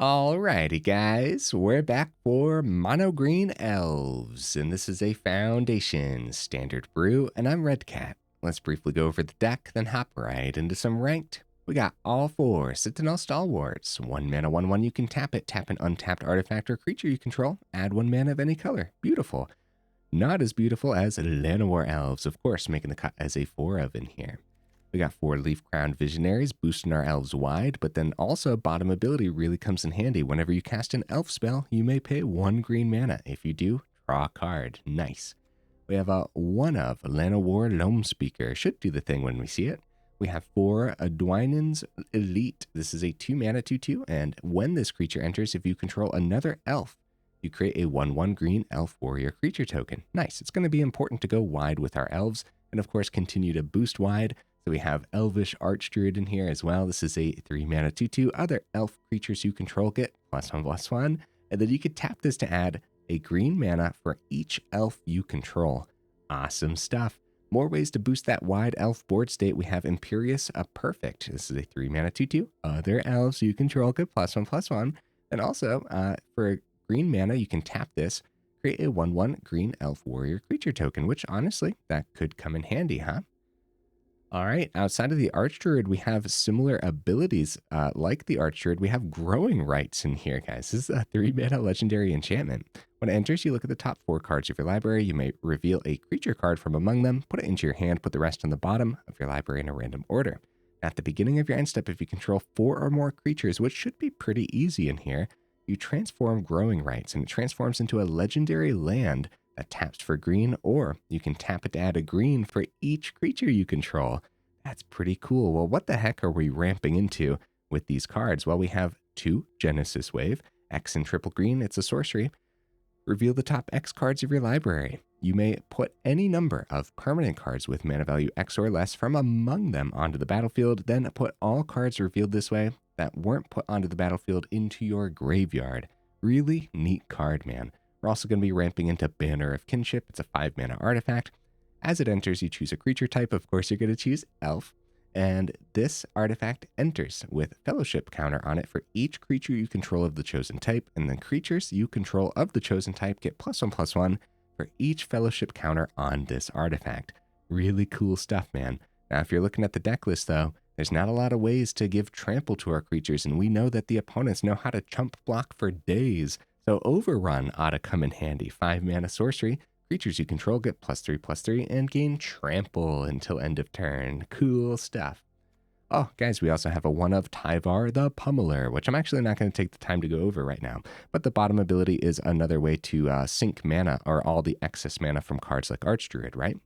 Alrighty, guys, we're back for Mono Green Elves, and this is a Foundation Standard Brew, and I'm Red Cat. Let's briefly go over the deck, then hop right into some ranked. We got all four Citanul Stalwarts. 1 mana, 1/1, you can tap it. Tap an untapped artifact or creature you control. Add 1 mana of any color. Beautiful. Not as beautiful as Llanowar Elves, of course, making the cut as a 4-of in here. We got 4 Leaf Crowned Visionaries, boosting our elves wide, but then also bottom ability really comes in handy. Whenever you cast an elf spell, you may pay 1 green mana. If you do, draw a card. Nice. We have a 1-of Llanowar Loamspeaker. Should do the thing when we see it. We have 4 Dwynen's Elite. This is a 2 mana 2/2, and when this creature enters, if you control another elf, you create a 1/1 green elf warrior creature token. Nice. It's going to be important to go wide with our elves, and of course continue to boost wide. So we have Elvish Archdruid in here as well. This is a 3 mana 2/2. Other elf creatures you control get +1/+1. And then you could tap this to add a green mana for each elf you control. Awesome stuff. More ways to boost that wide elf board state. We have Imperious Perfect. This is a 3 mana 2/2. Other elves you control get +1/+1. And also for green mana, you can tap this, create a 1/1 green elf warrior creature token, which honestly, that could come in handy, huh? All right, outside of the Archdruid, we have similar abilities like the Archdruid. We have Growing Rites in here, guys. This is a 3 mana legendary enchantment. When it enters, you look at the top 4 cards of your library. You may reveal a creature card from among them, put it into your hand, put the rest on the bottom of your library in a random order. At the beginning of your end step, if you control 4 or more creatures, which should be pretty easy in here, you transform Growing Rites, and it transforms into a legendary land that taps for green, or you can tap it to add a green for each creature you control. That's pretty cool. Well, what the heck are we ramping into with these cards? Well, we have 2 Genesis Wave, X and triple green. It's a sorcery. Reveal the top X cards of your library. You may put any number of permanent cards with mana value X or less from among them onto the battlefield, then put all cards revealed this way that weren't put onto the battlefield into your graveyard. Really neat card, man. We're also going to be ramping into Banner of Kinship. It's a 5 mana artifact. As it enters, you choose a creature type. Of course, you're going to choose Elf. And this artifact enters with Fellowship counter on it for each creature you control of the chosen type. And the creatures you control of the chosen type get +1/+1 for each Fellowship counter on this artifact. Really cool stuff, man. Now, if you're looking at the deck list, though, there's not a lot of ways to give trample to our creatures. And we know that the opponents know how to chump block for days. So Overrun ought to come in handy. 5 mana sorcery. Creatures you control get +3/+3 and gain trample until end of turn. Cool stuff. Oh, guys, we also have a 1-of Tyvar the Pummeler, which I'm actually not going to take the time to go over right now. But the bottom ability is another way to sink mana, or all the excess mana from cards like Archdruid, right?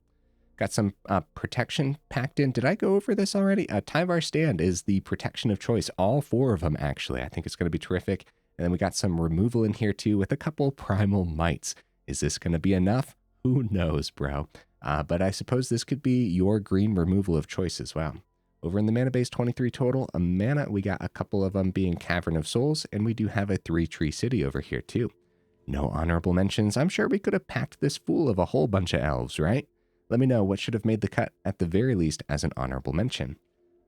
Got some protection packed in. Did I go over this already? Tyvar Stand is the protection of choice. All 4 of them, actually. I think it's going to be terrific. And then we got some removal in here, too, with a couple Primal Mights. Is this going to be enough? Who knows, bro? But I suppose this could be your green removal of choice as well. Over in the mana base, 23 total. A mana, we got a couple of them being Cavern of Souls, and we do have a 3-tree city over here, too. No honorable mentions. I'm sure we could have packed this fool of a whole bunch of elves, right? Let me know what should have made the cut at the very least as an honorable mention.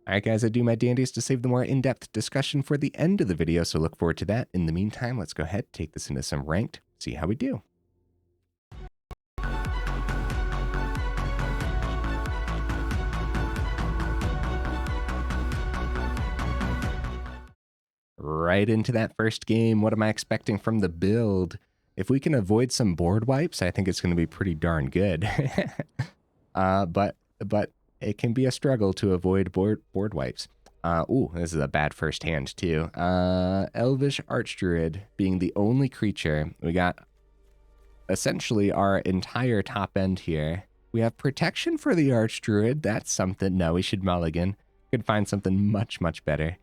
All right, guys, I do my dandiest to save the more in-depth discussion for the end of the video, so look forward to that. In the meantime, let's go ahead, take this into some ranked, see how we do. Right into that first game. What am I expecting from the build? If we can avoid some board wipes, I think it's going to be pretty darn good. But it can be a struggle to avoid board wipes. Ooh, this is a bad first hand too. Elvish Archdruid being the only creature. We got essentially our entire top end here. We have protection for the Archdruid. That's something. No, we should mulligan. Could find something much, much better.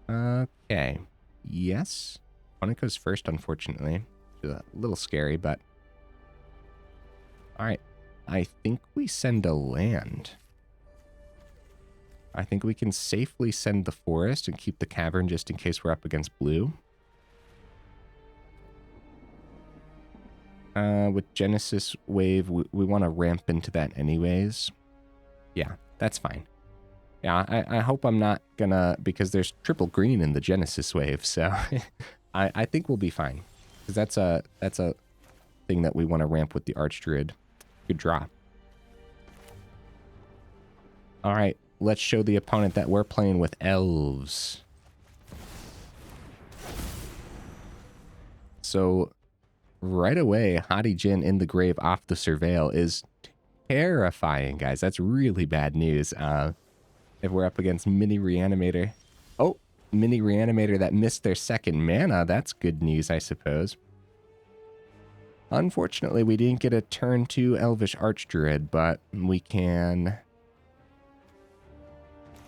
Okay. Yes. Opponent goes first, unfortunately. It's a little scary, but... Alright. I think we send a land. I think we can safely send the forest and keep the cavern just in case we're up against blue. With Genesis Wave, we want to ramp into that anyways. Yeah, that's fine. Yeah, I hope I'm not gonna, because there's triple green in the Genesis wave, so I think we'll be fine. Because that's a thing that we want to ramp with the Archdruid. Good draw. All right, let's show the opponent that we're playing with elves. So right away, Hadi Jin in the grave off the Surveil is terrifying, guys. That's really bad news. If we're up against Mini Reanimator. Oh, Mini Reanimator that missed their second mana. That's good news, I suppose. Unfortunately, we didn't get a turn 2 Elvish Archdruid, but we can...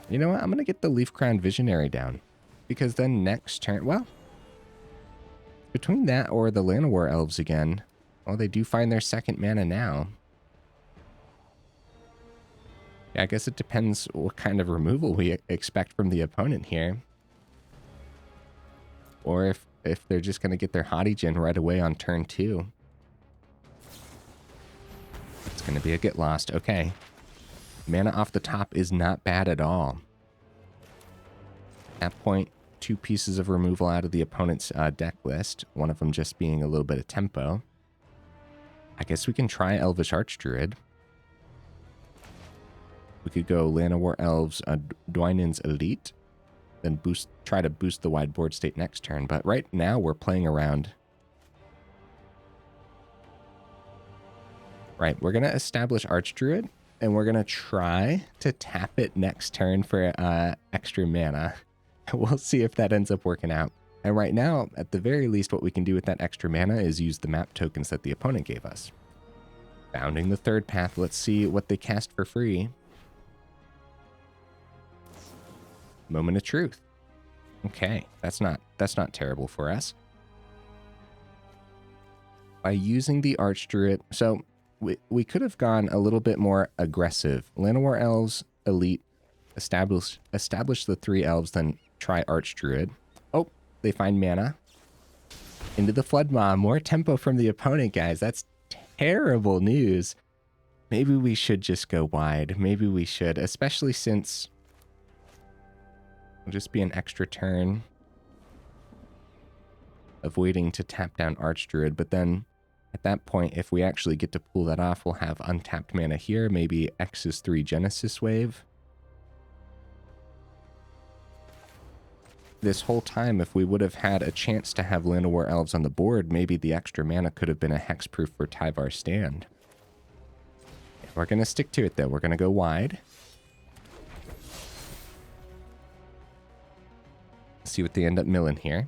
You know what? I'm going to get the Leaf Crown Visionary down. Because then next turn... Well, between that or the Llanowar Elves again, well, they do find their second mana now. Yeah, I guess it depends what kind of removal we expect from the opponent here. Or if they're just going to get their Hadi Jin right away on turn 2. It's going to be a get lost. Okay. Mana off the top is not bad at all. At that point, 2 pieces of removal out of the opponent's deck list. One of them just being a little bit of tempo. I guess we can try Elvish Archdruid. We could go Llanowar Elves, Dwynen's Elite. Then try to boost the wide board state next turn. But right now, we're playing around. Right, we're going to establish Archdruid. And we're going to try to tap it next turn for extra mana. We'll see if that ends up working out. And right now, at the very least, what we can do with that extra mana is use the map tokens that the opponent gave us. Bounding the third path, let's see what they cast for free. Moment of Truth. Okay, that's not terrible for us. By using the Archdruid, so we could have gone a little bit more aggressive. Llanowar Elves, Elite, establish the 3 elves, then try Archdruid. Oh, they find mana. Into the Flood Maw. More tempo from the opponent, guys. That's terrible news. Maybe we should just go wide. Maybe we should, especially since it'll just be an extra turn of waiting to tap down Archdruid, but then at that point, if we actually get to pull that off, we'll have untapped mana here, maybe X's 3 Genesis Wave. This whole time, if we would have had a chance to have Llanowar Elves on the board, maybe the extra mana could have been a hexproof for Tyvar stand. We're going to stick to it, though. We're going to go wide. See what they end up milling here.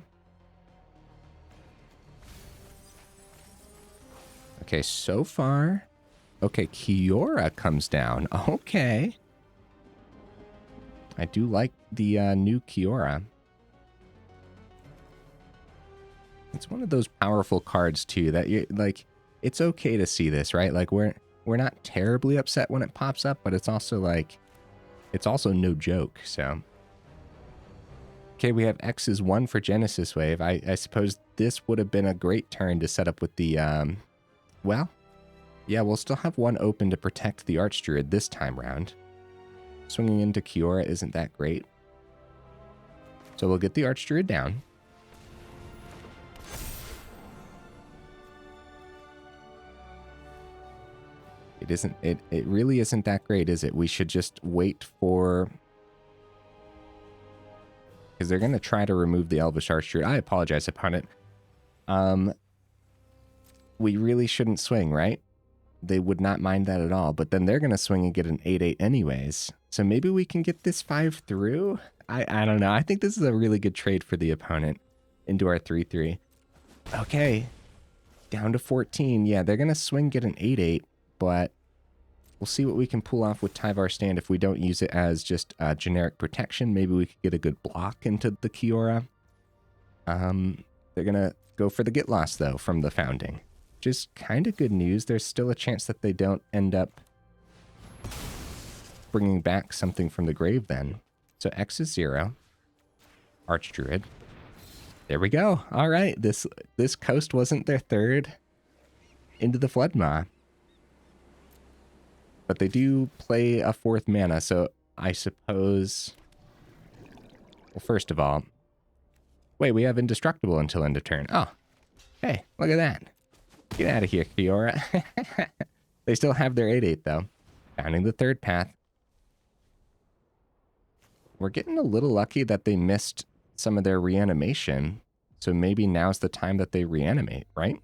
Okay, so far... Okay, Kiora comes down. Okay. I do like the new Kiora. It's one of those powerful cards, too, that you like, it's okay to see this, right? Like, we're not terribly upset when it pops up, but it's also like, it's also no joke, so... Okay, we have X's 1 for Genesis Wave. I suppose this would have been a great turn to set up with the, well, yeah, we'll still have 1 open to protect the Archdruid this time round. Swinging into Kiora isn't that great. So we'll get the Archdruid down. It really isn't that great, is it? We should just wait for... Because they're going to try to remove the Elvish Archdruid. I apologize, opponent. We really shouldn't swing, right? They would not mind that at all. But then they're going to swing and get an 8/8 anyways. So maybe we can get this 5 through? I don't know. I think this is a really good trade for the opponent into our 3/3. Okay. Down to 14. Yeah, they're going to swing, get an 8/8. But we'll see what we can pull off with Tyvar stand if we don't use it as just generic protection. Maybe we could get a good block into the Kiora. They're going to go for the get lost, though, from the Founding. Which is kind of good news. There's still a chance that they don't end up bringing back something from the grave then. So X is 0. Archdruid. There we go. All right. This coast wasn't their third into the Flood Maw. But they do play a 4th mana, so I suppose... Well, first of all... Wait, we have Indestructible until end of turn. Oh, hey, look at that. Get out of here, Kiora. They still have their 8/8, though. Founding the third path. We're getting a little lucky that they missed some of their reanimation. So maybe now's the time that they reanimate, right?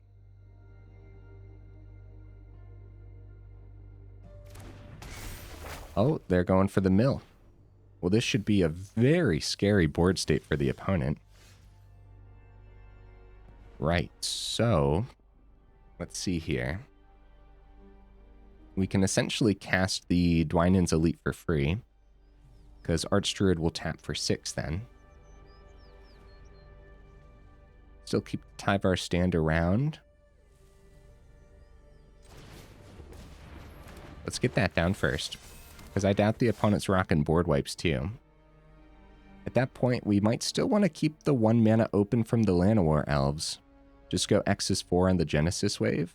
Oh, they're going for the mill. Well, this should be a very scary board state for the opponent. Right, so let's see here. We can essentially cast the Dwynen's Elite for free, because Archdruid will tap for 6 then. Still keep Tyvar stand around. Let's get that down first, because I doubt the opponent's rocking board wipes too. At that point, we might still want to keep the 1 mana open from the Llanowar Elves. Just go X's 4 on the Genesis wave.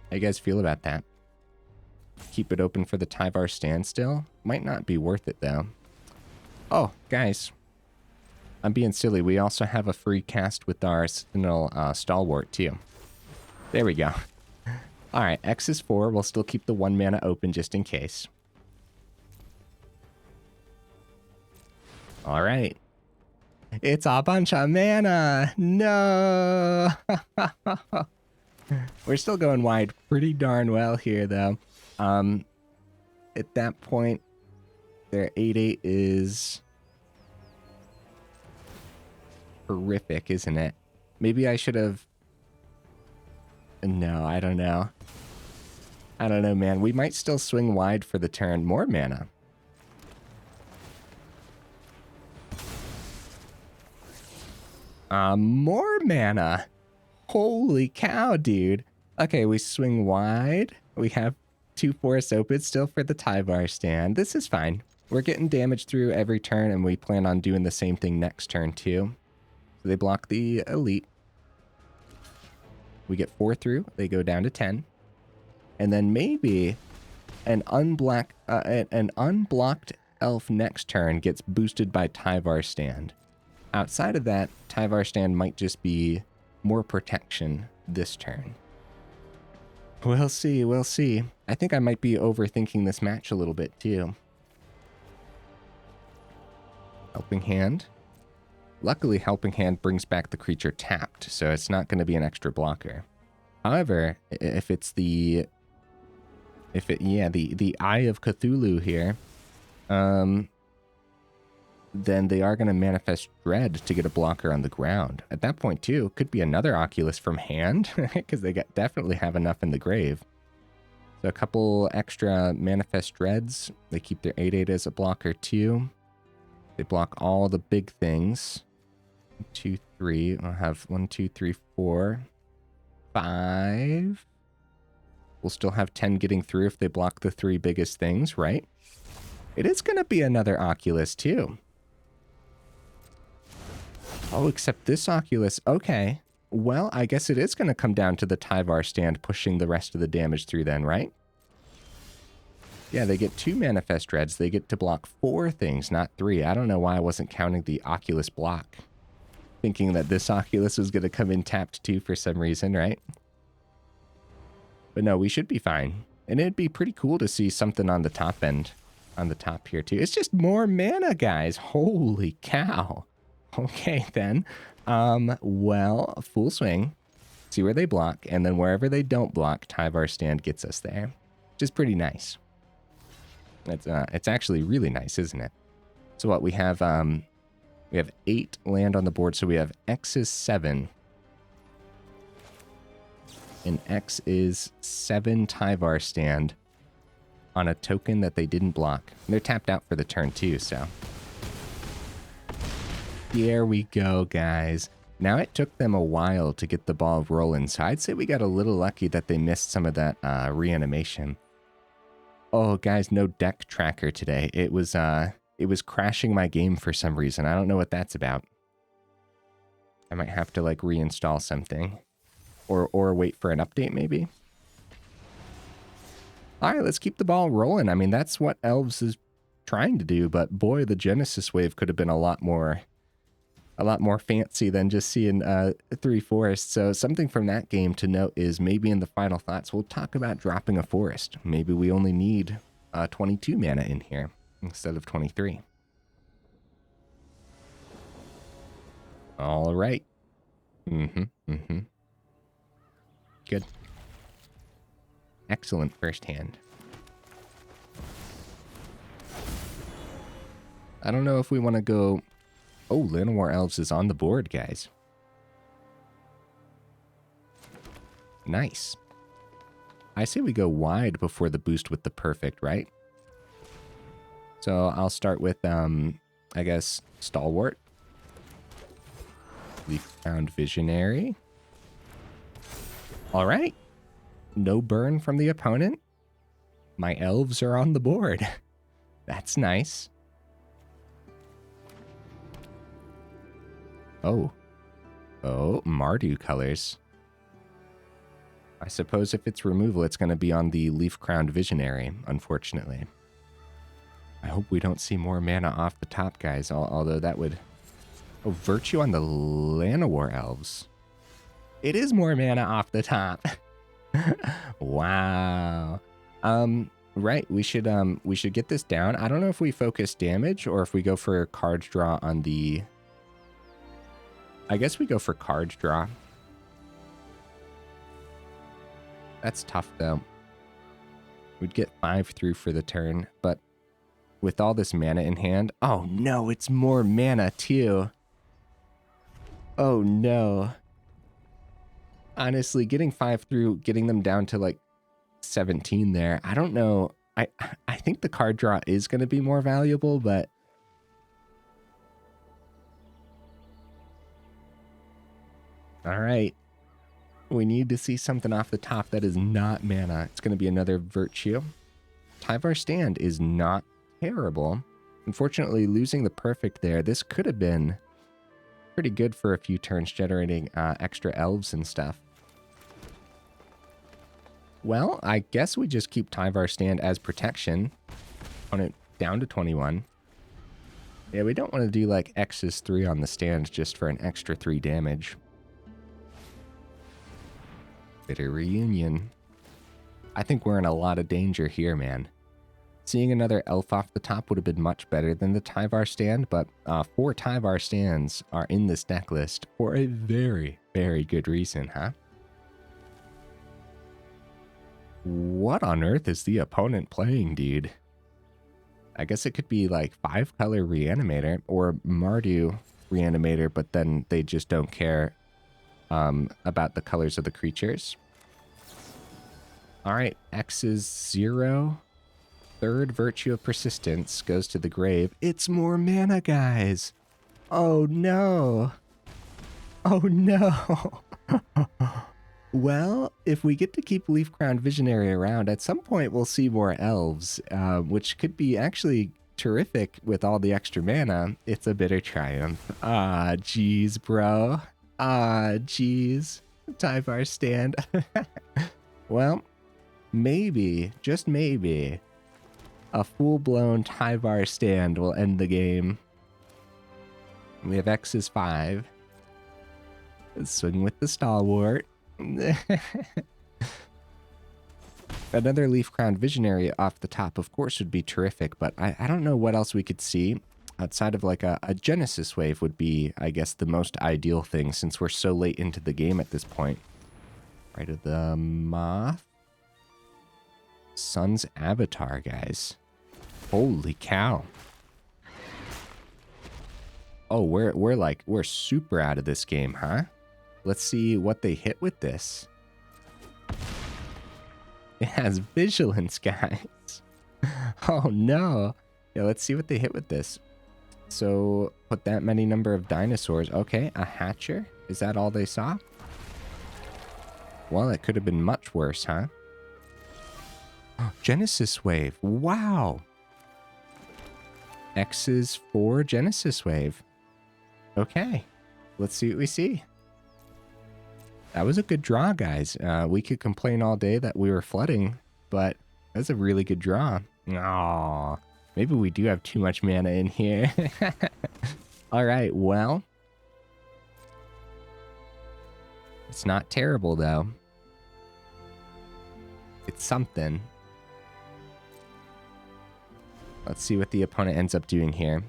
How you guys feel about that? Keep it open for the Tyvar standstill? Might not be worth it though. Oh, guys. I'm being silly. We also have a free cast with our Citanul Stalwart too. There we go. Alright, X is 4. We'll still keep the 1 mana open just in case. Alright. It's a bunch of mana! No! We're still going wide pretty darn well here, though. At that point, their 8/8 is horrific, isn't it? Maybe I should have... No, I don't know. I don't know, man. We might still swing wide for the turn. More mana. More mana. Holy cow, dude. Okay, we swing wide. We have 2 forests open still for the Tyvar stand. This is fine. We're getting damage through every turn, and we plan on doing the same thing next turn, too. So they block the Elite. We get 4 through. They go down to 10. And then maybe an unblocked elf next turn gets boosted by Tyvar stand. Outside of that, Tyvar stand might just be more protection this turn. We'll see, we'll see. I think I might be overthinking this match a little bit too. Helping Hand. Luckily, Helping Hand brings back the creature tapped, so it's not going to be an extra blocker. However, if it's the Eye of Cthulhu here, then they are going to manifest Dread to get a blocker on the ground. At that point, too, could be another Oculus from hand, because they definitely have enough in the grave. So a couple extra manifest Dreads. They keep their 8/8 as a blocker, too. They block all the big things. 1, 2, 3. I'll have 1, 2, 3, 4, 5. We'll still have 10 getting through if they block the 3 biggest things, right? It is going to be another Oculus, too. Oh, except this Oculus. Okay. Well, I guess it is going to come down to the Tyvar stand pushing the rest of the damage through then, right? Yeah, they get 2 Manifest Dreads. They get to block 4 things, not 3. I don't know why I wasn't counting the Oculus block. Thinking that this Oculus was going to come in tapped too for some reason, right? But no, we should be fine. And it'd be pretty cool to see something on the top end. On the top here too. It's just more mana, guys. Holy cow. Okay, then. Well, full swing. See where they block. And then wherever they don't block, Tyvar stand gets us there. Which is pretty nice. It's actually really nice, isn't it? So what, we have 8 land on the board. So we have X is 7. And X is 7 Tyvar stand on a token that they didn't block. And they're tapped out for the turn too, so. There we go, guys. Now it took them a while to get the ball rolling, so I'd say we got a little lucky that they missed some of that reanimation. Oh, guys, no deck tracker today. It was crashing my game for some reason. I don't know what that's about. I might have to like reinstall something. Or wait for an update, maybe? All right, let's keep the ball rolling. I mean, that's what Elves is trying to do, but boy, the Genesis wave could have been a lot more fancy than just seeing 3 forests. So something from that game to note is maybe in the final thoughts, we'll talk about dropping a forest. Maybe we only need 22 mana in here instead of 23. All right. Good. Excellent first hand. I don't know if we want to go... Oh, Llanowar Elves is on the board, guys. Nice. I say we go wide before the boost with the perfect, right? So I'll start with, I guess, Stalwart. Leaf-Crowned Visionary. All right. No burn from the opponent. My elves are on the board. That's nice. Oh. Oh, Mardu colors. I suppose if it's removal, it's going to be on the Leaf-Crowned Visionary, unfortunately. I hope we don't see more mana off the top, guys, although that would... Oh, Virtue on the Llanowar Elves. It is more mana off the top. Wow. Right, we should get this down. I don't know if we focus damage or if we go for card draw on the... I guess we go for card draw. That's tough, though. We'd get 5 through for the turn, but with all this mana in hand... Oh, no, it's more mana, too. Oh, no. Honestly, getting 5 through, getting them down to, like, 17 there, I don't know. I think the card draw is going to be more valuable, but... All right. We need to see something off the top that is not mana. It's going to be another Virtue. Tyvar Stand is not terrible. Unfortunately, losing the perfect there, this could have been pretty good for a few turns, generating extra elves and stuff. Well, I guess we just keep Tyvar Stand as protection. On it down to 21. Yeah, we don't want to do like X's 3 on the stand just for an extra 3 damage. Bitter Reunion. I think we're in a lot of danger here, man. Seeing another elf off the top would have been much better than the Tyvar Stand, but 4 Tyvar Stands are in this deck list for a very, very good reason, huh? What on earth is the opponent playing, dude? I guess it could be like 5-color Reanimator or Mardu Reanimator, but then they just don't care about the colors of the creatures. All right, X is 0. 3rd Virtue of Persistence goes to the grave. It's more mana, guys. Oh, no. Oh, no. Well, if we get to keep Leaf-Crowned Visionary around, at some point we'll see more elves, which could be actually terrific with all the extra mana. It's a bitter triumph. Ah, jeez, bro. Ah, jeez. Tyvar Stand. Well, maybe, just maybe, a full-blown Tyvar Stand will end the game. We have X is 5. Swing with the Stalwart. Another Leaf-Crowned Visionary off the top, of course, would be terrific, but I don't know what else we could see. Outside of like a Genesis wave would be, I guess, the most ideal thing since we're so late into the game at this point. Right of the Moth. Sun's Avatar, guys. Holy cow. Oh, we're super out of this game, huh? Let's see what they hit with this. It has Vigilance, guys. Oh no. Yeah, let's see what they hit with this. So, put that many number of dinosaurs. Okay, a Hatcher. Is that all they saw? Well, it could have been much worse, huh? Genesis Wave. Wow. X is 4 Genesis Wave. Okay. Let's see what we see. That was a good draw, guys. We could complain all day that we were flooding, but That's a really good draw. Aw, maybe we do have too much mana in here. All right, well. It's not terrible, though. It's something. Let's see what the opponent ends up doing here.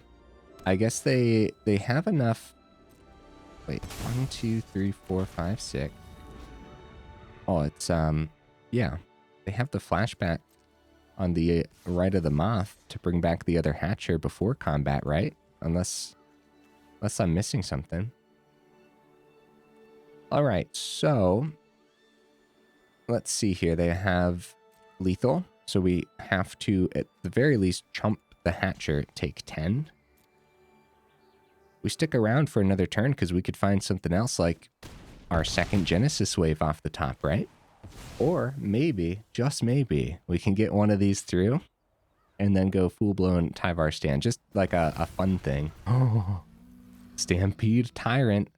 I guess they have enough. Wait, 1, 2, 3, 4, 5, 6. Oh, it's, yeah. They have the flashback on the right of the Moth to bring back the other Hatcher before combat, right? Unless I'm missing something. All right, so let's see here. They have lethal, so we have to, at the very least, chump the Hatcher, take 10. We stick around for another turn because we could find something else like our second Genesis Wave off the top, right? Or maybe, just maybe, we can get one of these through and then go full-blown Tyvar stand. Just like a fun thing. Oh, Stampede Tyrant.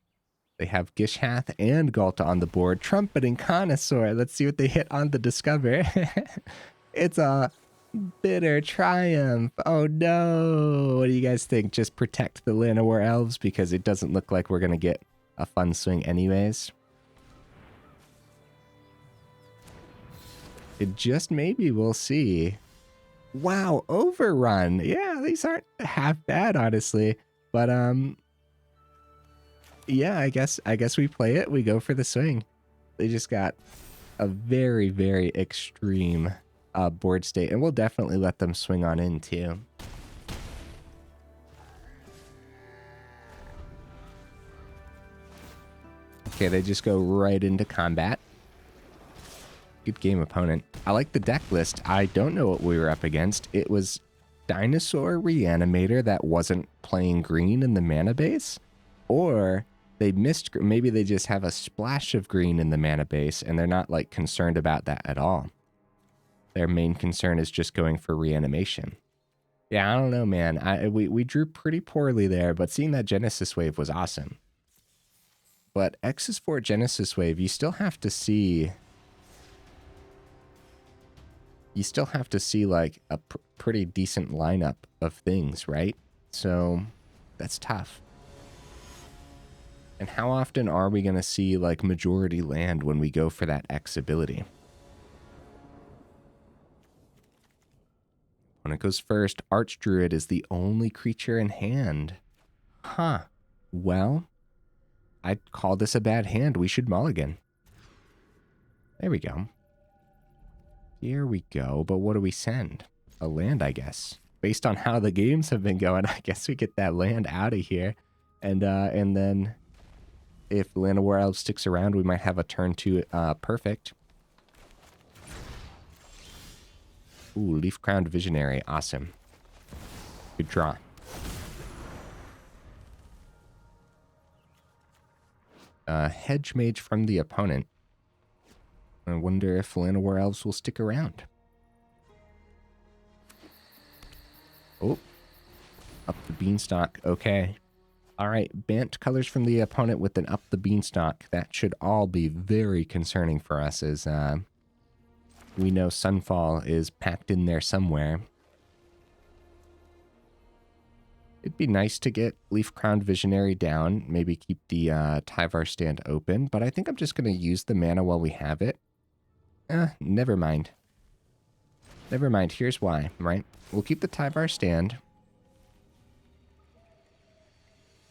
They have Gishhath and Galta on the board. Trumpeting Connoisseur. Let's see what they hit on the Discover. It's a Bitter Triumph. Oh no. What do you guys think? Just protect the Llanowar Elves because it doesn't look like we're going to get a fun swing anyways. It just maybe, we'll see. Wow, Overrun. Yeah, these aren't half bad, honestly. But yeah, I guess we play it. We go for the swing. They just got a very, very extreme board state, and we'll definitely let them swing on in too. Okay, they just go right into combat. Good game, opponent. I like the deck list. I don't know what we were up against. It was Dinosaur Reanimator that wasn't playing green in the mana base, or they missed. Maybe they just have a splash of green in the mana base and they're not like concerned about that at all. Their main concern is just going for reanimation. Yeah, I don't know, man. We drew pretty poorly there, but seeing that Genesis Wave was awesome. But X's for Genesis Wave, you still have to see. You still have to see like a pretty decent lineup of things, right? So that's tough. And how often are we going to see like majority land when we go for that X ability? When it goes first, Archdruid is the only creature in hand. Huh. Well, I'd call this a bad hand. We should mulligan. There we go. Here we go, but what do we send? A land, I guess. Based on how the games have been going, I guess we get that land out of here. And then if Llanowar Elves sticks around, we might have a turn 2 perfect. Ooh, Leaf Crowned Visionary. Awesome. Good draw. Hedge Mage from the opponent. I wonder if Llanowar Elves will stick around. Oh. Up the Beanstalk. Okay. All right. Bant colors from the opponent with an Up the Beanstalk. That should all be very concerning for us as we know Sunfall is packed in there somewhere. It'd be nice to get Leaf Crowned Visionary down. Maybe keep the Tyvar stand open. But I think I'm just going to use the mana while we have it. Never mind. Never mind. Here's why, right? We'll keep the Tyvar stand.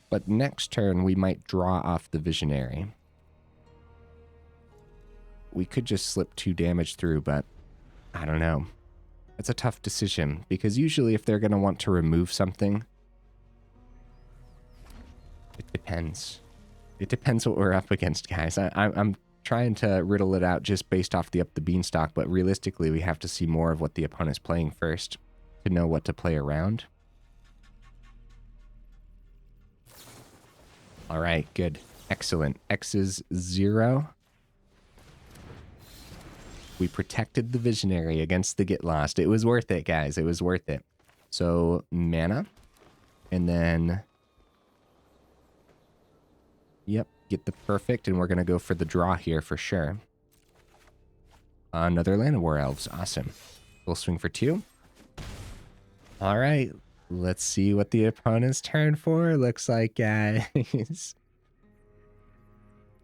But next turn, we might draw off the Visionary. We could just slip 2 damage through, but I don't know. It's a tough decision, because usually if they're going to want to remove something, it depends. It depends what we're up against, guys. I'm trying to riddle it out just based off the Up the Beanstalk, but realistically, we have to see more of what the opponent's playing first to know what to play around. All right, good. Excellent. X is 0. We protected the Visionary against the Get Lost. It was worth it, guys. It was worth it. So, mana. And then... Yep, get the perfect, and we're going to go for the draw here for sure. Another Llanowar Elves. Awesome. We'll swing for 2. All right. Let's see what the opponent's turn for looks like, guys.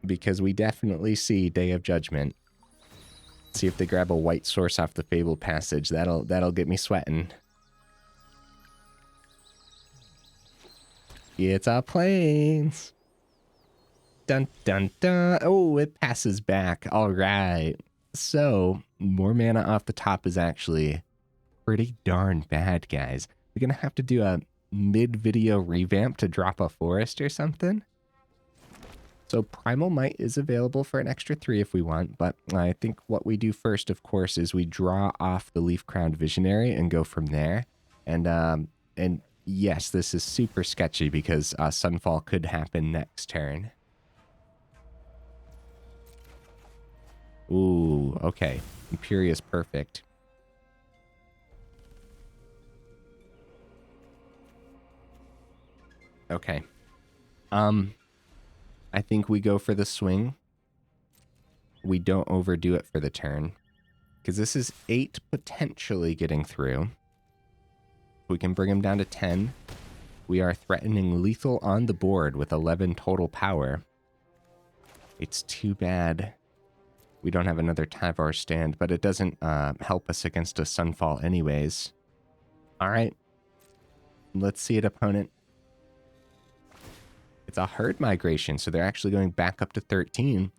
Because we definitely see Day of Judgment. See if they grab a white source off the Fabled Passage. That'll get me sweating. It's our planes. Dun dun dun. Oh, it passes back. All right. So, more mana off the top is actually pretty darn bad, guys. We're going to have to do a mid-video revamp to drop a forest or something. So Primal Might is available for an extra 3 if we want, but I think what we do first, of course, is we draw off the Leaf-Crowned Visionary and go from there. And yes, this is super sketchy because Sunfall could happen next turn. Ooh, okay. Imperious Perfect. Okay. I think we go for the swing. We don't overdo it for the turn. Because this is 8 potentially getting through. We can bring him down to 10. We are threatening lethal on the board with 11 total power. It's too bad we don't have another Tyvar stand, but it doesn't help us against a Sunfall anyways. All right. Let's see it, opponent. It's a herd migration, so they're actually going back up to 13.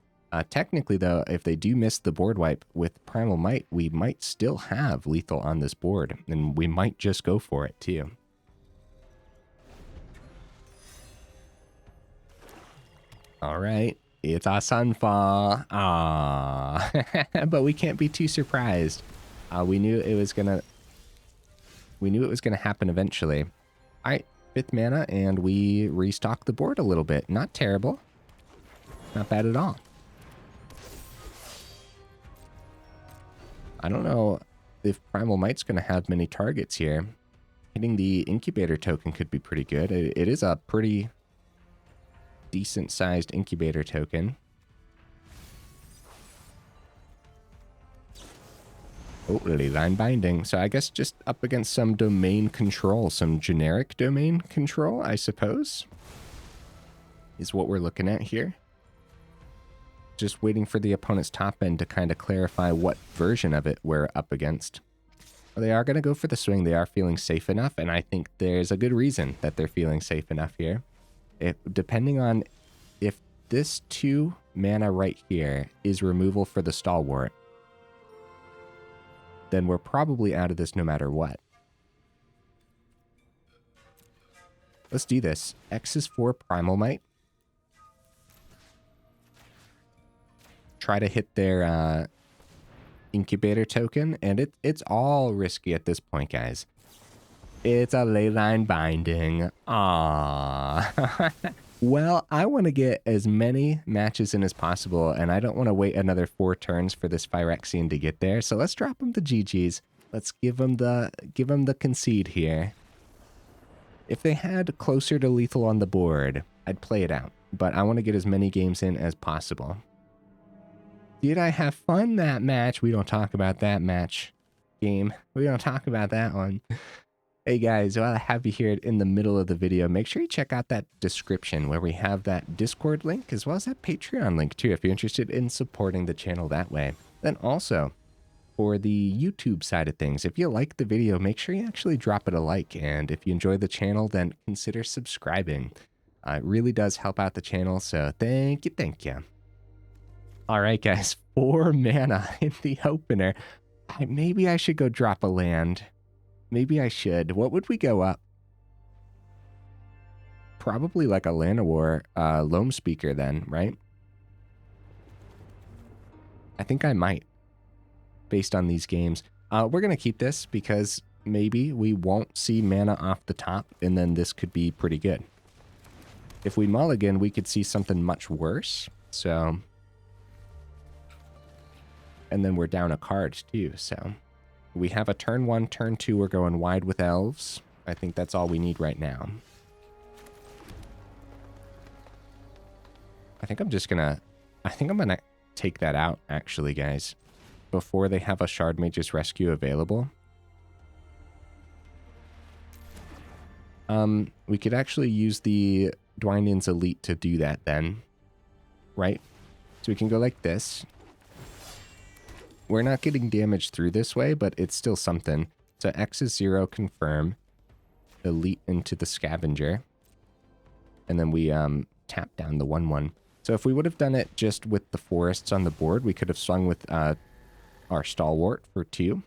Technically, though, if they do miss the board wipe with Primal Might, we might still have lethal on this board, and we might just go for it, too. All right. It's a Sunfall. Aww. But we can't be too surprised. We knew it was gonna happen eventually. All right. 5th mana, and we restock the board a little bit. Not terrible. Not bad at all. I don't know if Primal Might's going to have many targets here. Hitting the Incubator token could be pretty good. It is a pretty decent-sized Incubator token. Oh, Leyline Binding. So I guess just up against some domain control, some generic domain control, I suppose, is what we're looking at here. Just waiting for the opponent's top end to kind of clarify what version of it we're up against. Well, they are going to go for the swing. They are feeling safe enough, and I think there's a good reason that they're feeling safe enough here. Depending on if this 2 mana right here is removal for the Stalwart, then we're probably out of this no matter what. Let's do this. X is for Primal Might. Try to hit their Incubator token, and it's all risky at this point, guys. It's a Leyline Binding. Aww. Well, I want to get as many matches in as possible, and I don't want to wait another 4 turns for this Phyrexian to get there. So let's drop him the GGs. Let's give him the concede here. If they had closer to lethal on the board, I'd play it out. But I want to get as many games in as possible. Did I have fun that match? We don't talk about that match game. We don't talk about that one. Hey guys, while I have you here in the middle of the video, make sure you check out that description where we have that Discord link as well as that Patreon link too if you're interested in supporting the channel that way. Then also, for the YouTube side of things, if you like the video, make sure you actually drop it a like, and if you enjoy the channel, then consider subscribing. It really does help out the channel, so thank you. All right, guys, 4 mana in the opener. Maybe I should go drop a land. Maybe I should. What would we go up? Probably like a Llanowar Loamspeaker then, right? I think I might, based on these games. We're going to keep this because maybe we won't see mana off the top, and then this could be pretty good. If we mulligan, we could see something much worse. So, and then we're down a card too, so... We have a turn 1, turn 2, we're going wide with elves. I think that's all we need right now. I think I'm gonna take that out, actually, guys. before they have a Shard Mage's Rescue available. We could actually use the Dwynen's Elite to do that then, right? So we can go like this. We're not getting damaged through this way, but it's still something. So X is 0, confirm. Elite into the Scavenger. And then we tap down the 1/1. So if we would have done it just with the forests on the board, we could have swung with our Stalwart for 2.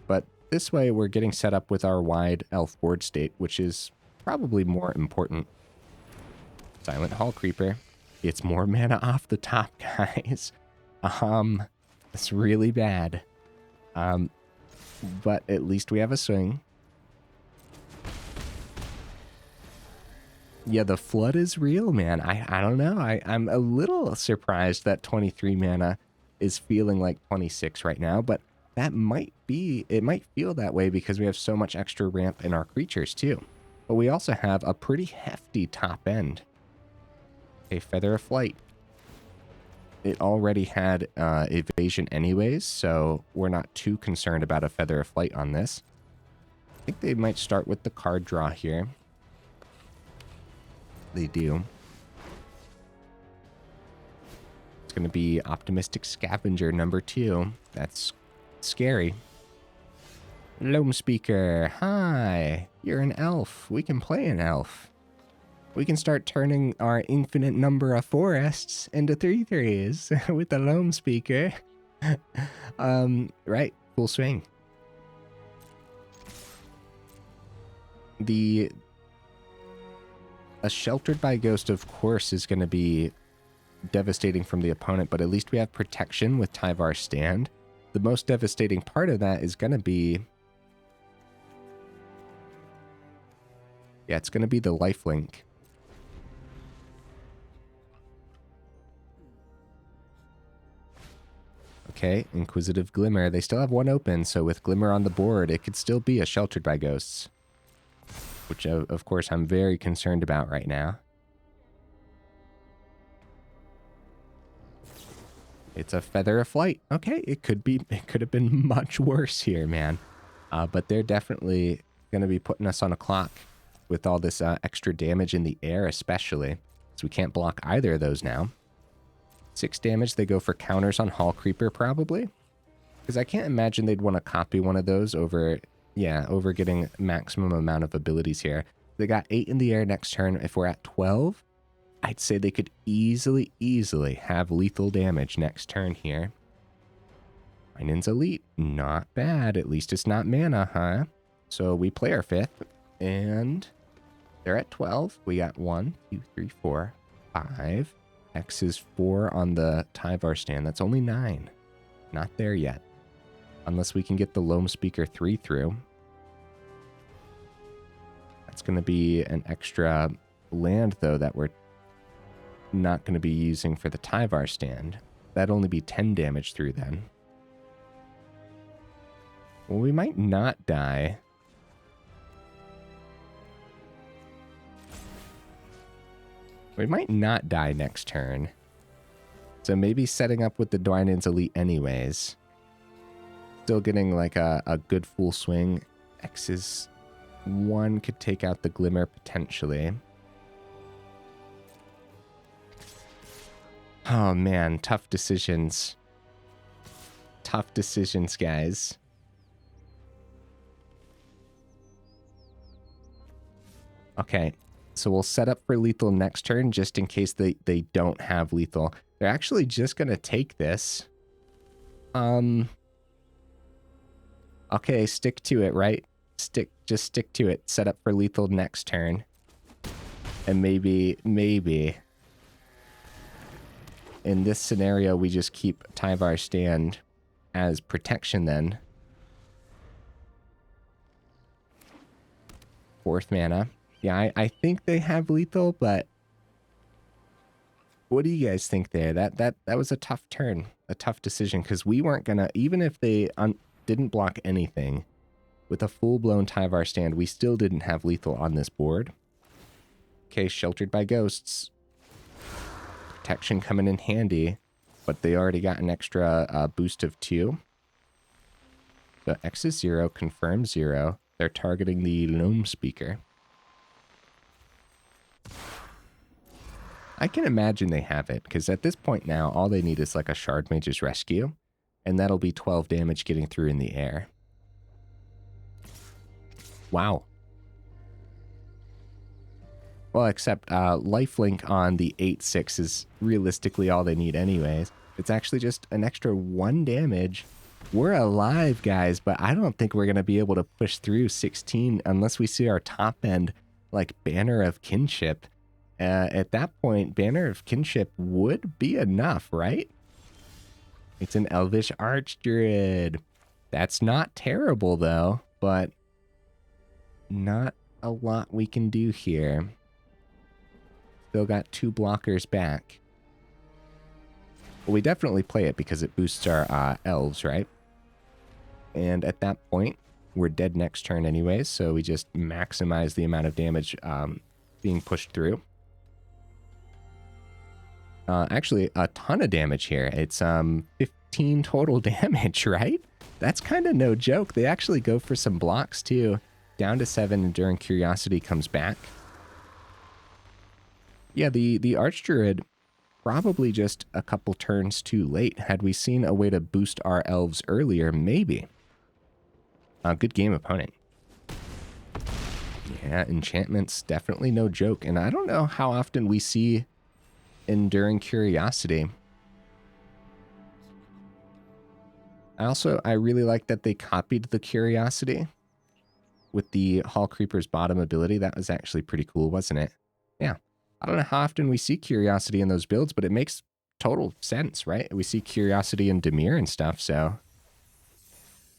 But this way we're getting set up with our wide elf board state, which is probably more important. Silent Hall Creeper. It's more mana off the top, guys. It's really bad. But at least we have a swing. Yeah, the flood is real, man. I don't know. I'm a little surprised that 23 mana is feeling like 26 right now, but that might be, it might feel that way because we have so much extra ramp in our creatures too. But we also have a pretty hefty top end. A Feather of Flight. It already had evasion anyways, so we're not too concerned about a Feather of Flight on this. I think they might start with the card draw here. They do. It's going to be Optimistic Scavenger number 2. That's scary. Loamspeaker, hi. You're an elf. We can play an elf. We can start turning our infinite number of forests into 3/3s with the Loamspeaker. Right, full swing. A Sheltered by Ghost, of course, is going to be devastating from the opponent, but at least we have protection with Tyvar Stand. The most devastating part of that is going to be... yeah, it's going to be the lifelink. Okay, Inquisitive Glimmer. They still have 1 open, so with Glimmer on the board, it could still be a Sheltered by Ghosts. Which, of course, I'm very concerned about right now. It's a Feather of Flight. Okay, it could have been much worse here, man. But they're definitely going to be putting us on a clock with all this extra damage in the air, especially. So we can't block either of those now. 6 damage, they go for counters on Hall Creeper, probably. Because I can't imagine they'd want to copy one of those over... yeah, over getting maximum amount of abilities here. They got 8 in the air next turn. If we're at 12, I'd say they could easily have lethal damage next turn here. Dwynen's Elite, not bad. At least it's not mana, huh? So we play our 5th, and they're at 12. We got 1, 2, 3, 4, 5. X is 4 on the Tyvar Stand. That's only 9. Not there yet. Unless we can get the Loamspeaker 3 through. That's going to be an extra land, though, that we're not going to be using for the Tyvar Stand. That'd only be 10 damage through then. Well, we might not die. We might not die next turn. So maybe setting up with the Dwynen's Elite anyways. Still getting like a good full swing. X is 1, could take out the Glimmer potentially. Oh man, tough decisions. Tough decisions, guys. Okay, so we'll set up for lethal next turn just in case they don't have lethal. They're actually just going to take this. Okay, stick to it, right? Just stick to it. Set up for lethal next turn. And maybe in this scenario, we just keep Tyvar Stand as protection then. 4th mana. Yeah, I think they have lethal, but what do you guys think there? That was a tough turn, a tough decision, because we weren't gonna, even if they didn't block anything, with a full-blown Tyvar Stand, we still didn't have lethal on this board. Okay, Sheltered by Ghosts. Protection coming in handy. but they already got an extra boost of 2. So X is 0, confirm 0. They're targeting the Loamspeaker. I can imagine they have it, because at this point now, all they need is like a Shard Mage's Rescue, and that'll be 12 damage getting through in the air. Wow. Well, except lifelink on the 8/6 is realistically all they need anyways. It's actually just an extra 1 damage. We're alive, guys, but I don't think we're going to be able to push through 16 unless we see our top end, like Banner of Kinship. At that point, Banner of Kinship would be enough, right? It's an Elvish Archdruid. That's not terrible, though, but not a lot we can do here. Still got 2 blockers back. Well, we definitely play it because it boosts our elves, right? And at that point, we're dead next turn anyways, so we just maximize the amount of damage being pushed through. Actually, a ton of damage here. It's 15 total damage, right? That's kind of no joke. They actually go for some blocks too. Down to 7 Enduring Curiosity comes back. Yeah, the Archdruid probably just a couple turns too late. Had we seen a way to boost our elves earlier, maybe. Good game, opponent. Yeah, enchantments, definitely no joke. And I don't know how often we see Enduring Curiosity. I really like that they copied the Curiosity with the Hall Creeper's bottom ability. That was actually pretty cool, wasn't it? Yeah. I don't know how often we see Curiosity in those builds, but it makes total sense, right? We see Curiosity in Dimir and stuff, so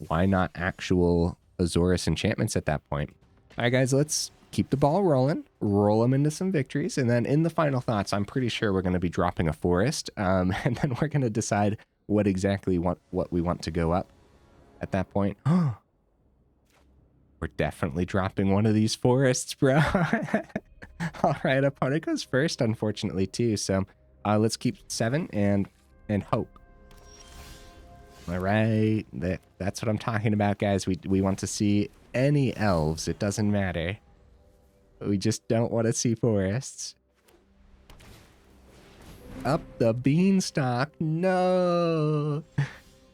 why not actual Azorius enchantments at that point? All right, guys, let's keep the ball rolling, roll them into some victories, and then in the final thoughts, I'm pretty sure we're going to be dropping a forest, and then we're going to decide what exactly what we want to go up at that point. We're definitely dropping one of these forests, bro. All right, opponent goes first, unfortunately, too, so let's keep 7 and hope. All right, that's what I'm talking about, guys. We want to see any elves. It doesn't matter. We just don't want to see forests. Up the beanstalk. No.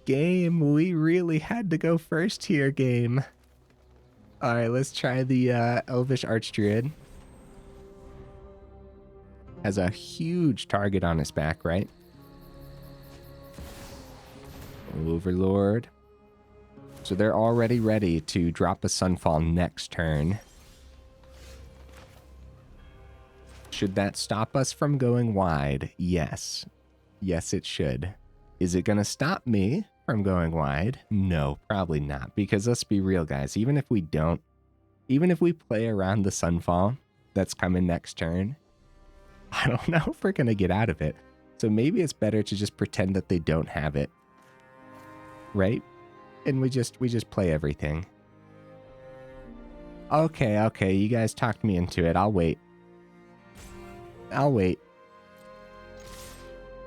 Game, we really had to go first here, game. All right, let's try the Elvish Archdruid. Has a huge target on his back, right? Overlord. So they're already ready to drop a Sunfall next turn. Should that stop us from going wide? Yes. Yes, it should. Is it going to stop me from going wide? No, probably not. Because let's be real, guys. Even if we don't, even if we play around the Sunfall that's coming next turn, I don't know if we're going to get out of it. So maybe it's better to just pretend that they don't have it. Right? And we just play everything. Okay, you guys talked me into it. I'll wait.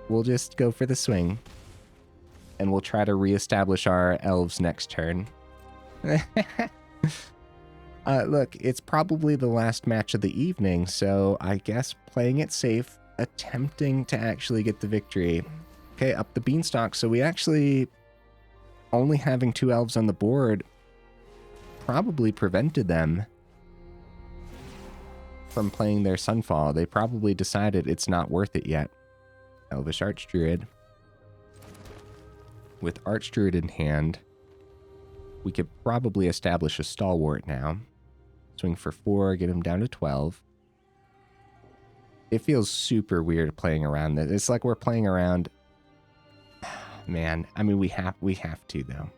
We'll just go for the swing. And we'll try to reestablish our elves next turn. Look, it's probably the last match of the evening, so I guess playing it safe, attempting to actually get the victory. Okay, up the beanstalk. So we actually... only having 2 elves on the board probably prevented them from playing their Sunfall. They probably decided it's not worth it yet. Elvish Archdruid. With Archdruid in hand, we could probably establish a Stalwart now. Swing for 4, get him down to 12. It feels super weird playing around this. It's like we're playing around... Man, I mean, we have to, though.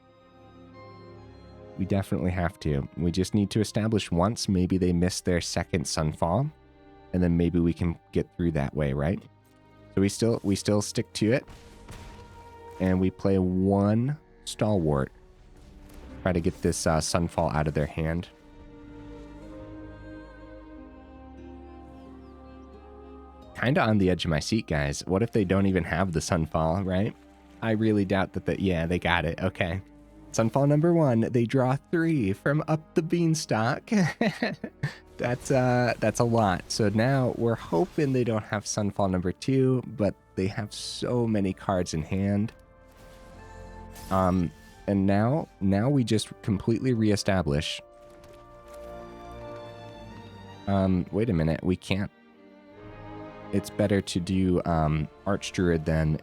We definitely have to. We just need to establish once. Maybe they missed their second Sunfall, and then maybe we can get through that way, right? So we still stick to it, and we play 1 Stalwart. Try to get this Sunfall out of their hand. kind of on the edge of my seat, guys. What if they don't even have the Sunfall, right? I really doubt that, yeah, they got it. Okay. Sunfall number 1, they draw 3 from up the beanstalk. That's a lot. So now we're hoping they don't have Sunfall number 2, but they have so many cards in hand. And now we just completely reestablish. Wait a minute, we can't. It's better to do Archdruid than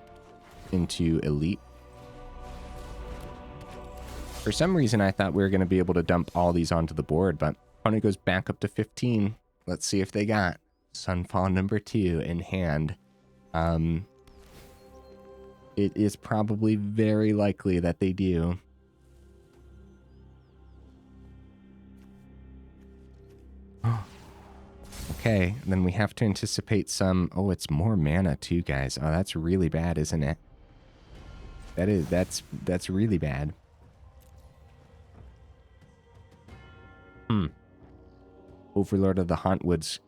into Elite. For some reason, I thought we were going to be able to dump all these onto the board, but opponent goes back up to 15. Let's see if they got Sunfall number 2 in hand. It is probably very likely that they do. Okay, then we have to anticipate some... Oh, it's more mana too, guys. Oh, that's really bad, isn't it? That's really bad. Overlord of the Hauntwoods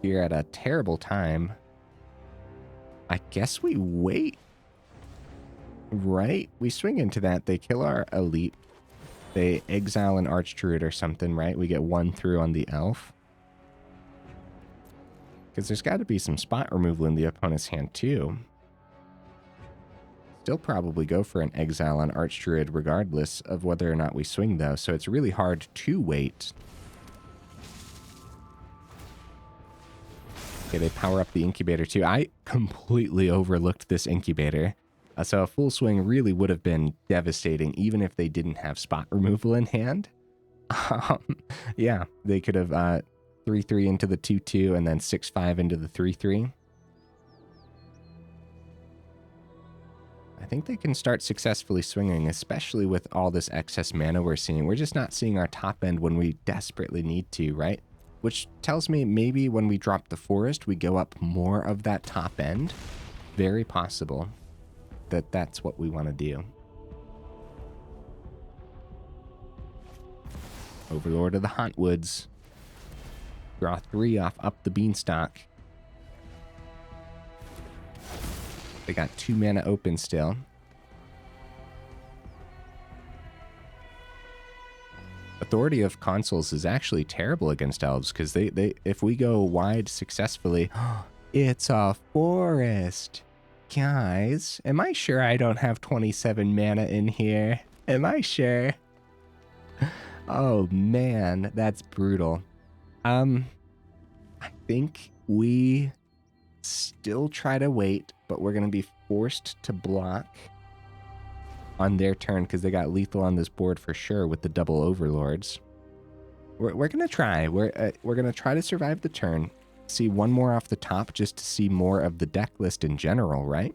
here at a terrible time. I guess we wait. Right? We swing into that. They kill our elite. They exile an Archdruid or something, right? We get 1 through on the elf. Because there's got to be some spot removal in the opponent's hand too. Still probably go for an exile on Archdruid regardless of whether or not we swing though. So it's really hard to wait. Okay, they power up the incubator too. I completely overlooked this incubator. So a full swing really would have been devastating even if they didn't have spot removal in hand. Yeah, they could have 3-3 into the 2-2 and then 6-5 into the 3-3. I think they can start successfully swinging, especially with all this excess mana we're seeing. We're just not seeing our top end when we desperately need to, right? Which tells me maybe when we drop the forest, we go up more of that top end. Very possible that that's what we want to do. Overlord of the Hauntwoods. Draw 3 off up the beanstalk. They got 2 mana open still. Authority of Consuls is actually terrible against elves because they if we go wide successfully, it's a forest. Guys, am I sure I don't have 27 mana in here? Am I sure? Oh man, that's brutal. I think we still try to wait, but we're going to be forced to block on their turn because they got lethal on this board for sure with the double overlords. We're going to try. We're going to try to survive the turn. See 1 more off the top just to see more of the deck list in general, right?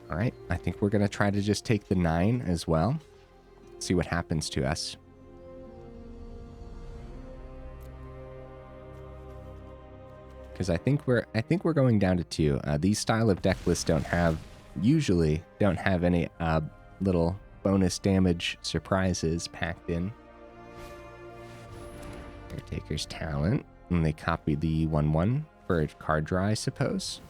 All right, I think we're going to try to just take the 9 as well. See what happens to us. Because I think we're going down to 2. These style of deck lists usually don't have any little bonus damage surprises packed in. Caretaker's Talent, and they copy the 1/1 for a card draw, I suppose.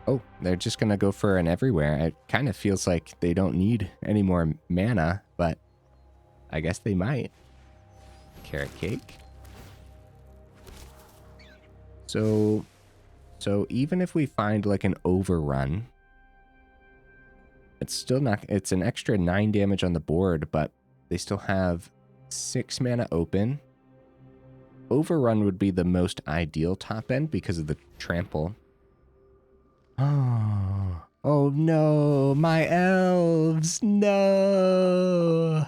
Oh, they're just gonna go for an everywhere. It kind of feels like they don't need any more mana, but I guess they might. Carrot Cake. So even if we find like an Overrun, it's still not, it's an extra 9 damage on the board, but they still have 6 mana open. Overrun would be the most ideal top end because of the trample. Oh no, my elves, no.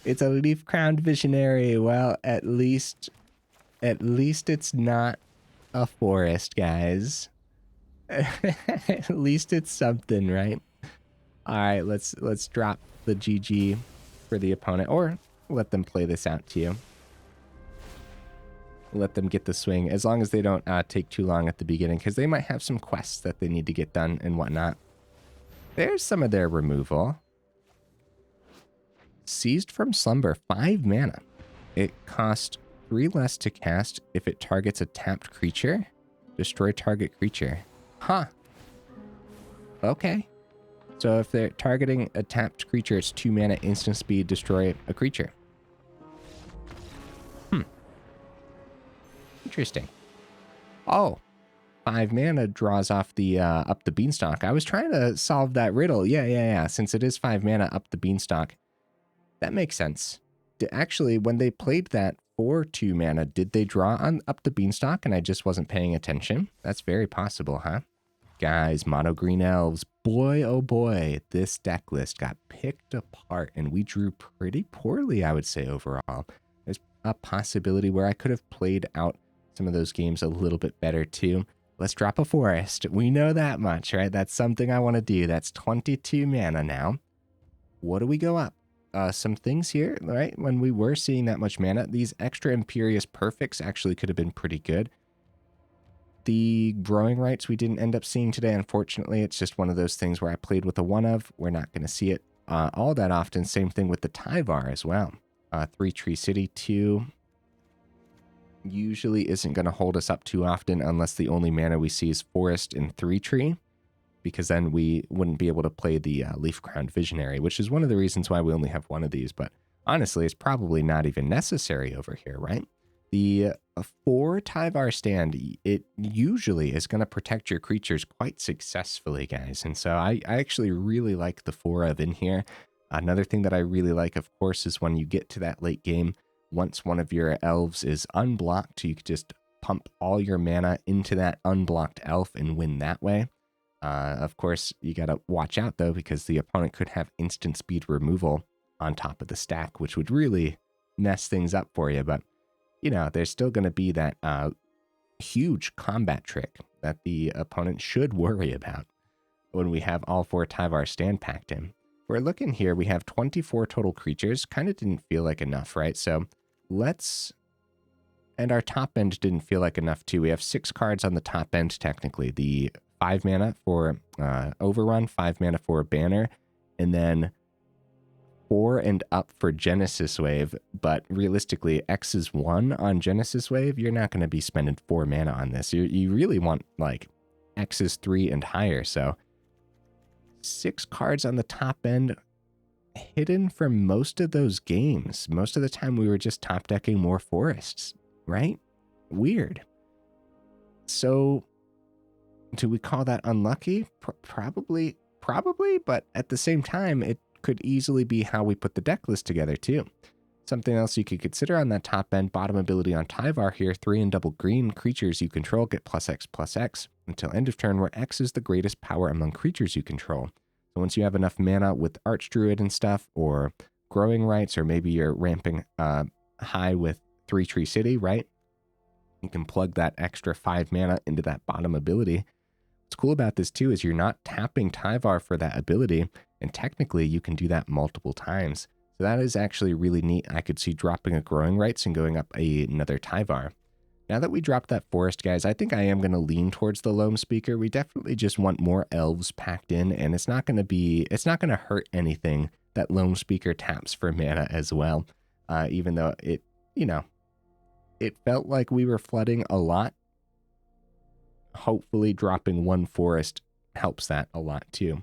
It's a leaf-crowned visionary. Well, at least it's not a forest, guys. At least it's something, right? All right, let's drop the GG for the opponent, or let them play this out to you. Let them get the swing, as long as they don't take too long at the beginning, because they might have some quests that they need to get done and whatnot. There's some of their removal. Seized from Slumber, 5 mana. It costs 3 less to cast if it targets a tapped creature. Destroy target creature. Huh. Okay. So if they're targeting a tapped creature, it's 2 mana, instant speed, destroy a creature. Interesting. Oh, 5 mana draws off the up the beanstalk. I was trying to solve that riddle. Yeah. Since it is 5 mana up the beanstalk, that makes sense. Actually, when they played that for 2 mana, did they draw on up the beanstalk and I just wasn't paying attention? That's very possible, huh? Guys, mono green elves, boy oh boy, this deck list got picked apart and we drew pretty poorly, I would say, overall. There's a possibility where I could have played out some of those games a little bit better too. Let's drop a forest. We know that much, right? That's something I want to do. That's 22 mana now. What do we go up? Some things here, right? When we were seeing that much mana, these extra Imperious Perfects actually could have been pretty good. The Growing Rites we didn't end up seeing today, unfortunately. It's just one of those things where I played with a one of. We're not going to see it all that often. Same thing with the Tyvar as well. 3 Tree City 2 usually isn't going to hold us up too often unless the only mana we see is Forest and 3 Tree, because then we wouldn't be able to play the Leaf Crowned Visionary, which is one of the reasons why we only have one of these. But honestly, it's probably not even necessary over here, right? The 4 Tyvar stand, it usually is going to protect your creatures quite successfully, guys. And so I actually really like the 4 of in here. Another thing that I really like, of course, is when you get to that late game, once one of your elves is unblocked, you could just pump all your mana into that unblocked elf and win that way. Of course, you got to watch out, though, because the opponent could have instant speed removal on top of the stack, which would really mess things up for you. But you know, there's still going to be that huge combat trick that the opponent should worry about when we have all 4 Tyvar stand packed in. We're looking here, we have 24 total creatures. Kind of didn't feel like enough, right? So let's... And our top end didn't feel like enough too. We have 6 cards on the top end, technically. The 5 mana for Overrun, 5 mana for Banner, and then 4 and up for Genesis Wave, but realistically, X is 1 on Genesis Wave. You're not going to be spending 4 mana on this. You really want, like, X is 3 and higher, so 6 cards on the top end, hidden for most of those games. Most of the time, we were just top decking more forests, right? Weird. So, do we call that unlucky? Probably, but at the same time, it could easily be how we put the deck list together too. Something else you could consider on that top end, bottom ability on Tyvar here, 3 and double green creatures you control get +X/+X until end of turn, where X is the greatest power among creatures you control. So once you have enough mana with Archdruid and stuff, or Growing Rites, or maybe you're ramping high with 3 Tree City, right? You can plug that extra 5 mana into that bottom ability. What's cool about this too is you're not tapping Tyvar for that ability, and technically you can do that multiple times. So that is actually really neat. I could see dropping a Growing Rites and going up another Tyvar. Now that we dropped that forest, guys, I think I am going to lean towards the Loamspeaker. We definitely just want more elves packed in, and it's not going to hurt anything that Loamspeaker taps for mana as well. Even though it felt like we were flooding a lot. Hopefully dropping 1 forest helps that a lot too.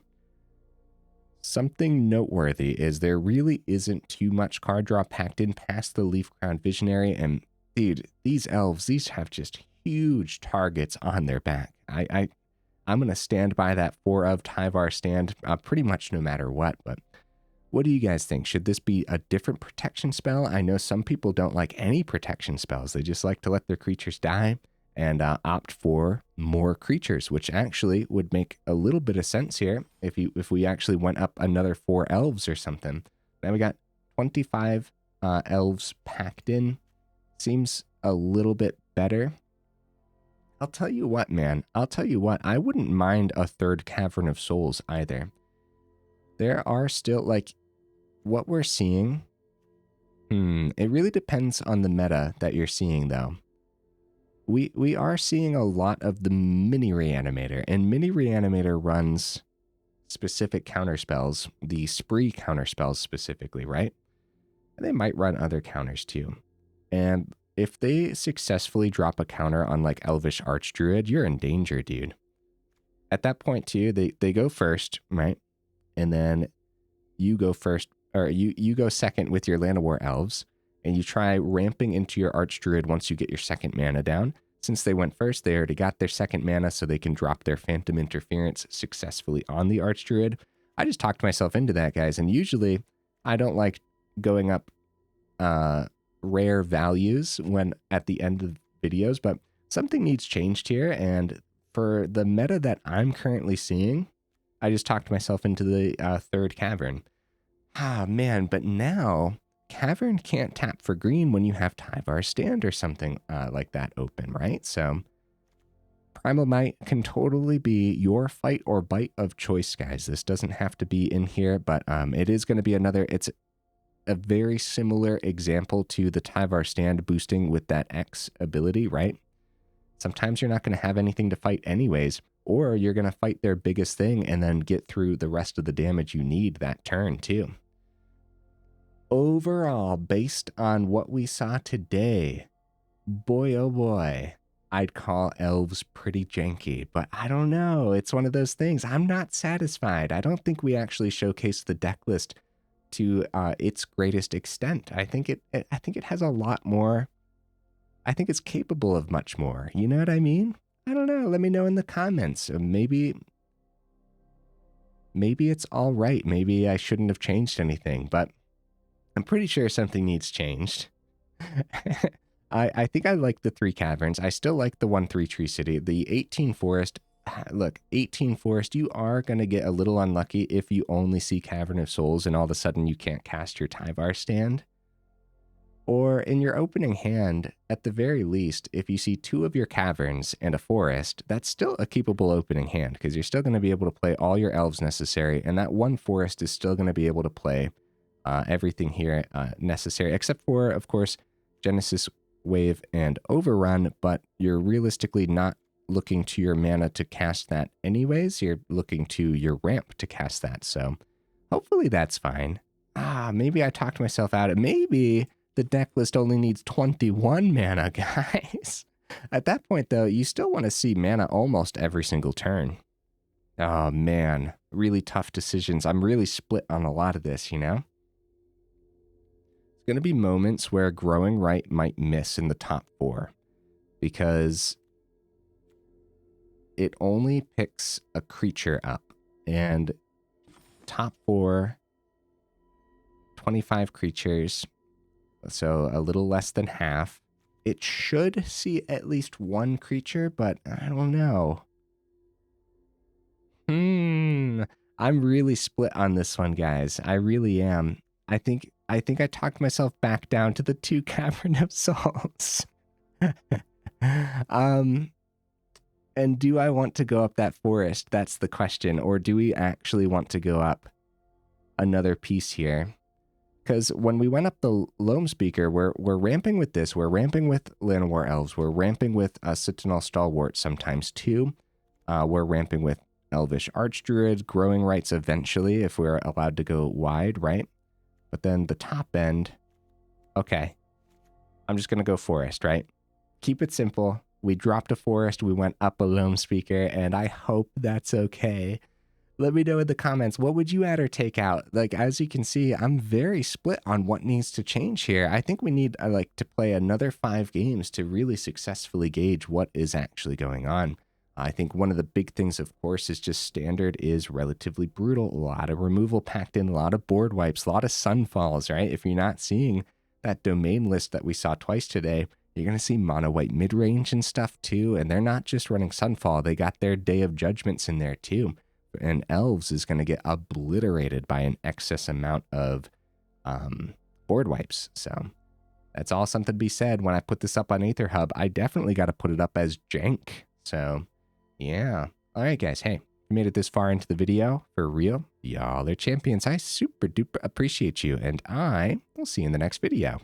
Something noteworthy is there really isn't too much card draw packed in past the Leaf Crowned Visionary, and dude, these elves, these have just huge targets on their back. I'm going to stand by that 4 of Tyvar stand pretty much no matter what, but what do you guys think? Should this be a different protection spell? I know some people don't like any protection spells. They just like to let their creatures die and opt for more creatures, which actually would make a little bit of sense here if we actually went up another 4 elves or something. Now we got 25 elves packed in. Seems a little bit better. I'll tell you what, man. I wouldn't mind a 3rd Cavern of Souls either. There are still, like, what we're seeing. It really depends on the meta that you're seeing, though. We are seeing a lot of the Mini Reanimator, and Mini Reanimator runs specific counterspells, the Spree counterspells specifically, right? And they might run other counters too. And if they successfully drop a counter on like Elvish Archdruid, you're in danger, dude. At that point too, they go first, right? And then you go first, or you go second with your Llanowar Elves, and you try ramping into your Archdruid once you get your second mana down. Since they went first, they already got their second mana, so they can drop their Phantom Interference successfully on the Archdruid. I just talked myself into that, guys, and usually I don't like going up rare values when at the end of videos, but something needs changed here, and for the meta that I'm currently seeing, I just talked myself into the third Cavern. Ah, man, but now Cavern can't tap for green when you have Tyvar Stand or something like that open, right? So Primal Might can totally be your fight or bite of choice, guys. This doesn't have to be in here, but it is going to be another, it's a very similar example to the Tyvar Stand boosting with that X ability, right? Sometimes you're not going to have anything to fight anyways, or you're going to fight their biggest thing and then get through the rest of the damage you need that turn too. Overall, based on what we saw today, boy oh boy, I'd call Elves pretty janky, but I don't know. It's one of those things. I'm not satisfied. I don't think we actually showcased the deck list to its greatest extent. I think it has a lot more. I think it's capable of much more. You know what I mean? I don't know. Let me know in the comments. Maybe it's all right. Maybe I shouldn't have changed anything, but I'm pretty sure something needs changed. I think I like the 3 caverns. I still like the 1/3 Tree City. The 18 Forest, look, 18 Forest, you are going to get a little unlucky if you only see Cavern of Souls and all of a sudden you can't cast your Tyvar Stand. Or in your opening hand, at the very least, if you see 2 of your caverns and a forest, that's still a keepable opening hand because you're still going to be able to play all your elves necessary, and that 1 forest is still going to be able to play everything here necessary, except for, of course, Genesis Wave and Overrun, but you're realistically not looking to your mana to cast that anyways. You're looking to your ramp to cast that, so hopefully that's fine. Maybe I talked myself out of maybe the deck list only needs 21 mana, guys. At that point, though, you still want to see mana almost every single turn. Oh, man. Really tough decisions. I'm really split on a lot of this, you know? There's going to be moments where Growing Right might miss in the top 4 because it only picks a creature up, and top 4, 25 creatures, so a little less than half. It should see at least 1 creature, but I don't know. I'm really split on this one, guys. I really am. I think I talked myself back down to the 2 Cavern of Souls. And do I want to go up that forest? That's the question. Or do we actually want to go up another piece here? Because when we went up the Loamspeaker, we're ramping with this. We're ramping with Llanowar Elves. We're ramping with Citanul Stalwart sometimes too. We're ramping with Elvish Archdruid, Growing Rites eventually if we're allowed to go wide, right? But then the top end, okay. I'm just going to go forest, right? Keep it simple. We dropped a forest. We went up a Loamspeaker, and I hope that's okay. Let me know in the comments, what would you add or take out? Like, as you can see, I'm very split on what needs to change here. I think we need like to play another 5 games to really successfully gauge what is actually going on. I think one of the big things, of course, is just standard is relatively brutal. A lot of removal packed in, a lot of board wipes, a lot of sunfalls, right? If you're not seeing that domain list that we saw twice today, you're going to see mono white mid-range and stuff too. And they're not just running sunfall. They got their Day of Judgments in there too. And Elves is going to get obliterated by an excess amount of board wipes. So that's all something to be said. When I put this up on Aether Hub, I definitely got to put it up as jank. So yeah. All right, guys. Hey, you made it this far into the video. For real, y'all are champions. I super duper appreciate you. And I will see you in the next video.